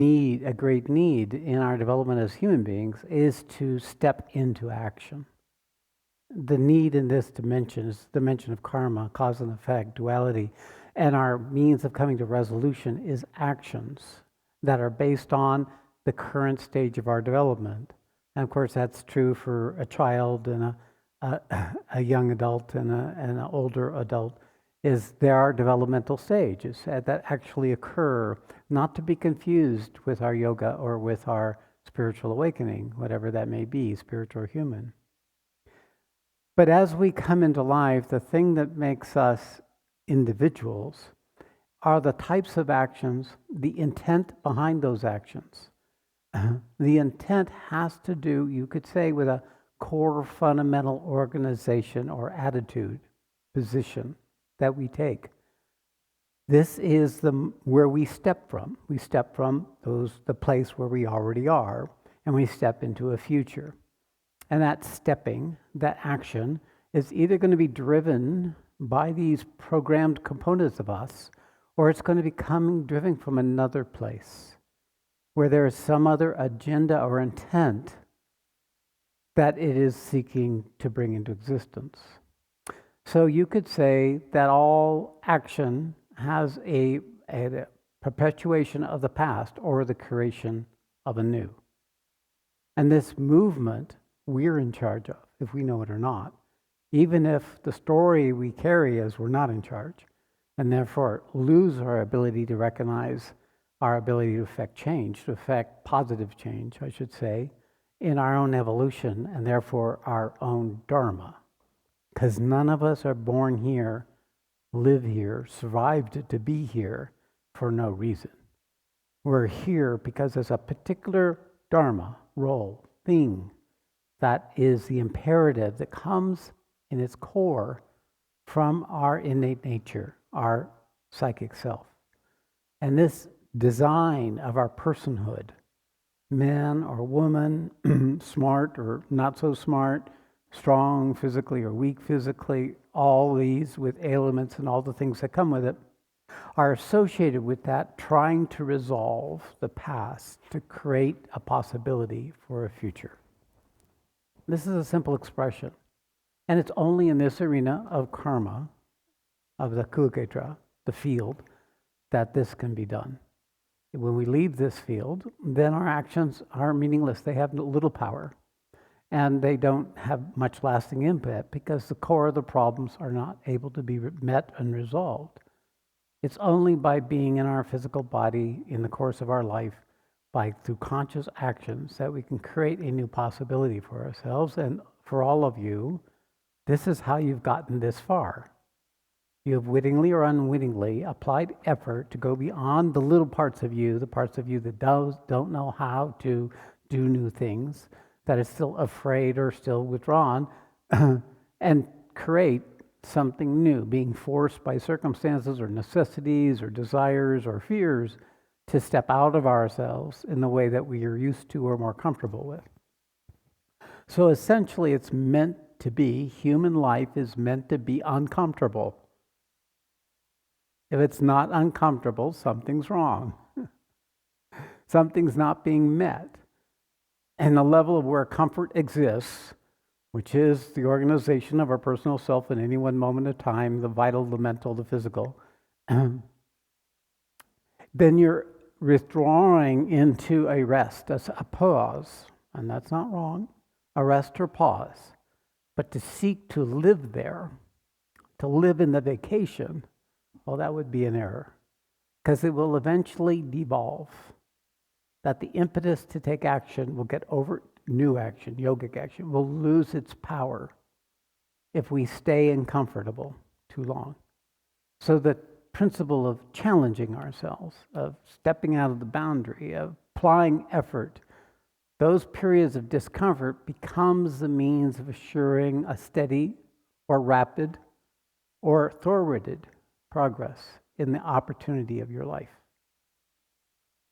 a great need in our development as human beings is to step into action. The need in this dimension is the dimension of karma, cause and effect, duality, and our means of coming to resolution is actions that are based on the current stage of our development. And of course, that's true for a child and a young adult and an older adult. Is there are developmental stages that actually occur, not to be confused with our yoga or with our spiritual awakening, whatever that may be, spiritual or human. But as we come into life, the thing that makes us individuals are the types of actions, the intent behind those actions. The intent has to do, you could say, with a core fundamental organization or attitude, position that we take. This is where we step from. We step from the place where we already are, and we step into a future. And that stepping, that action, is either going to be driven by these programmed components of us, or it's going to be driven from another place, where there is some other agenda or intent that it is seeking to bring into existence. So you could say that all action has a perpetuation of the past or the creation of a new. And this movement we're in charge of, if we know it or not, even if the story we carry is we're not in charge, and therefore lose our ability to recognize our ability to affect change, to affect positive change, I should say, in our own evolution, and therefore our own dharma. Because none of us are born here, live here, survived to be here for no reason. We're here because there's a particular dharma, role, thing, that is the imperative that comes in its core from our innate nature, our psychic self. And this design of our personhood, man or woman, smart or not so smart, strong physically or weak physically, all these with ailments and all the things that come with it, are associated with that trying to resolve the past to create a possibility for a future. This is a simple expression. And it's only in this arena of karma, of the Kurukshetra, the field, that this can be done. When we leave this field, then our actions are meaningless. They have little power. And they don't have much lasting impact because the core of the problems are not able to be met and resolved. It's only by being in our physical body in the course of our life, through conscious actions, that we can create a new possibility for ourselves. And for all of you, this is how you've gotten this far. You have wittingly or unwittingly applied effort to go beyond the little parts of you, the parts of you that don't know how to do new things, that is still afraid or still withdrawn, and create something new, being forced by circumstances or necessities or desires or fears to step out of ourselves in the way that we are used to or more comfortable with. So essentially, it's meant to be, human life is meant to be uncomfortable. If it's not uncomfortable, something's wrong. Something's not being met. And the level of where comfort exists, which is the organization of our personal self in any one moment of time, the vital, the mental, the physical, then you're withdrawing into a rest, a pause, and that's not wrong, a rest or pause. But to seek to live there, to live in the vacation, well, that would be an error, because it will eventually devolve. That the impetus to take action will get over, new action, yogic action, will lose its power if we stay uncomfortable too long. So the principle of challenging ourselves, of stepping out of the boundary, of applying effort, those periods of discomfort becomes the means of assuring a steady or rapid or forwarded progress in the opportunity of your life.